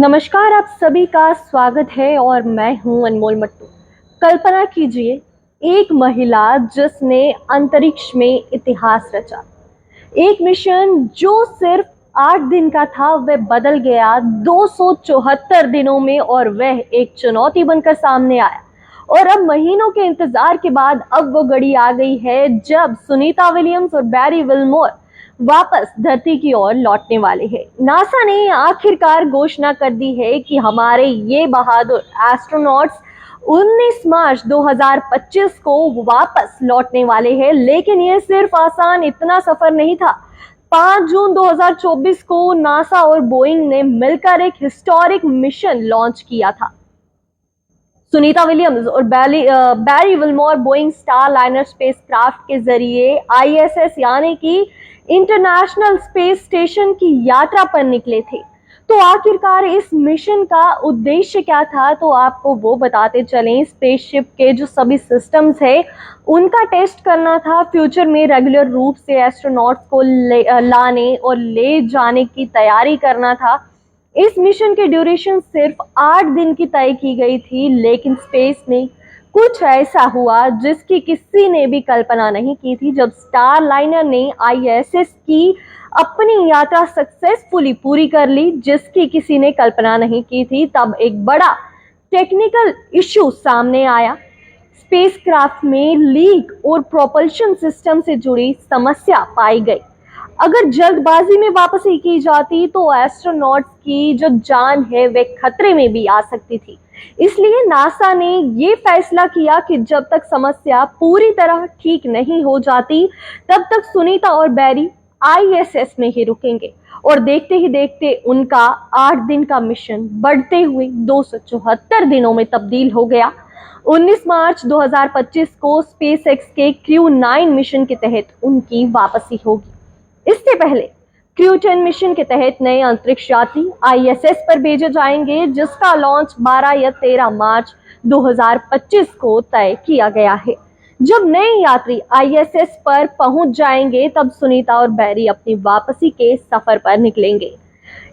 नमस्कार, आप सभी का स्वागत है और मैं हूं अनमोल मट्टू। कल्पना कीजिए, एक महिला जिसने अंतरिक्ष में इतिहास रचा। एक मिशन जो सिर्फ 8 दिन का था, वह बदल गया 274 दिनों में और वह एक चुनौती बनकर सामने आया। और अब महीनों के इंतजार के बाद अब वो घड़ी आ गई है जब सुनीता विलियम्स और बैरी विल्मोर वापस धरती की ओर लौटने वाले हैं। नासा ने आखिरकार घोषणा कर दी है कि हमारे ये बहादुर एस्ट्रोनॉट्स 19 मार्च 2025 को वापस लौटने वाले हैं। लेकिन ये सिर्फ आसान इतना सफर नहीं था। 5 जून 2024 को नासा और बोइंग ने मिलकर एक हिस्टोरिक मिशन लॉन्च किया था। सुनीता विलियम्स और Barry Wilmore Boeing Starliner spacecraft के जरिए आईएसएस यानी कि इंटरनेशनल स्पेस स्टेशन की यात्रा पर निकले थे। तो आखिरकार इस मिशन का उद्देश्य क्या था, तो आपको वो बताते चलें। स्पेसशिप के जो सभी सिस्टम्स है उनका टेस्ट करना था। फ्यूचर में रेगुलर रूप से एस्ट्रोनॉट्स को लाने और ले जाने की तैयारी करना था। इस मिशन की ड्यूरेशन सिर्फ 8 दिन की तय की गई थी, लेकिन स्पेस में कुछ ऐसा हुआ जिसकी किसी ने भी कल्पना नहीं की थी। जब स्टार लाइनर ने आईएसएस की अपनी यात्रा सक्सेसफुली पूरी कर ली, जिसकी किसी ने कल्पना नहीं की थी, तब एक बड़ा टेक्निकल इश्यू सामने आया। स्पेसक्राफ्ट में लीक और प्रोपल्शन सिस्टम से जुड़ी समस्या पाई गई। अगर जल्दबाजी में वापसी की जाती तो एस्ट्रोनॉट्स की जो जान है वह खतरे में भी आ सकती थी। इसलिए नासा ने ये फैसला किया कि जब तक समस्या पूरी तरह ठीक नहीं हो जाती, तब तक सुनीता और बैरी आईएसएस में ही रुकेंगे। और देखते ही देखते उनका 8 दिन का मिशन बढ़ते हुए 274 दिनों में तब्दील हो गया। 19 मार्च 2025 को स्पेसएक्स के क्रू 9 मिशन के तहत उनकी वापसी होगी। इससे पहले क्रू 10 मिशन के तहत नए अंतरिक्ष यात्री आईएसएस पर भेजे जाएंगे, जिसका लॉन्च 12 या 13 मार्च 2025 को तय किया गया है। जब नए यात्री आईएसएस पर पहुंच जाएंगे, तब सुनीता और बैरी अपनी वापसी के सफर पर निकलेंगे।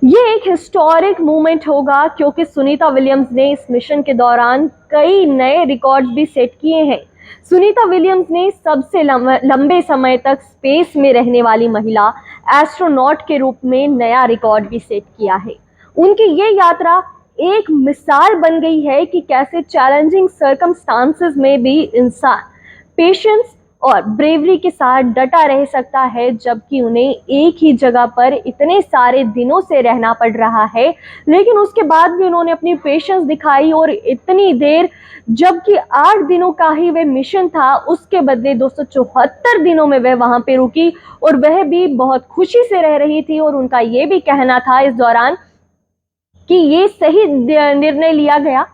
ये एक हिस्टोरिक मूवमेंट होगा, क्योंकि सुनीता विलियम्स ने इस मिशन के दौरान कई नए रिकॉर्ड्स भी सेट किए हैं। सुनीता विलियम्स ने सबसे लंबे समय तक स्पेस में रहने वाली महिला एस्ट्रोनॉट के रूप में नया रिकॉर्ड भी सेट किया है। उनकी ये यात्रा एक मिसाल बन गई है कि कैसे चैलेंजिंग सर्कमस्टांसेस में भी इंसान पेशेंस और ब्रेवरी के साथ डटा रह सकता है, जबकि उन्हें एक ही जगह पर इतने सारे दिनों से रहना पड़ रहा है। लेकिन उसके बाद भी उन्होंने अपनी पेशेंस दिखाई और इतनी देर, जबकि 8 दिनों का ही वह मिशन था, उसके बदले 274 दिनों में वह वहां पे रुकी और वह भी बहुत खुशी से रह रही थी। और उनका ये भी कहना था इस दौरान कि ये सही निर्णय लिया गया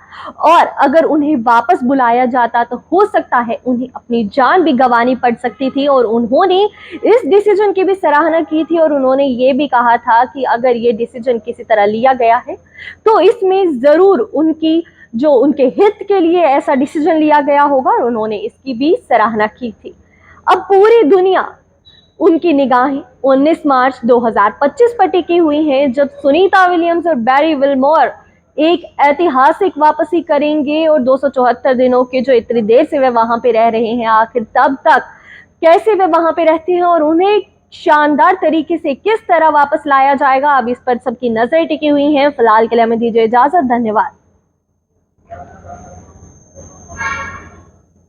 और अगर उन्हें वापस बुलाया जाता तो हो सकता है उन्हें अपनी जान भी गंवानी पड़ सकती थी। और उन्होंने इस डिसीजन की भी सराहना की थी और उन्होंने ये भी कहा था कि अगर ये डिसीजन किसी तरह लिया गया है तो इसमें जरूर उनके हित के लिए ऐसा डिसीजन लिया गया होगा, और उन्होंने इसकी भी सराहना की थी। अब पूरी दुनिया उनकी निगाहें 19 मार्च 2025 पर टिकी हुई हैं, जब सुनीता विलियम्स और बैरी विल्मोर एक ऐतिहासिक वापसी करेंगे। और 274 दिनों के जो इतनी देर से वे वहां पे रह रहे हैं, आखिर तब तक कैसे वे वहां पे रहते हैं और उन्हें शानदार तरीके से किस तरह वापस लाया जाएगा, अब इस पर सबकी नजरें टिकी हुई हैं। फिलहाल के लिए हमें दीजिए इजाजत। धन्यवाद।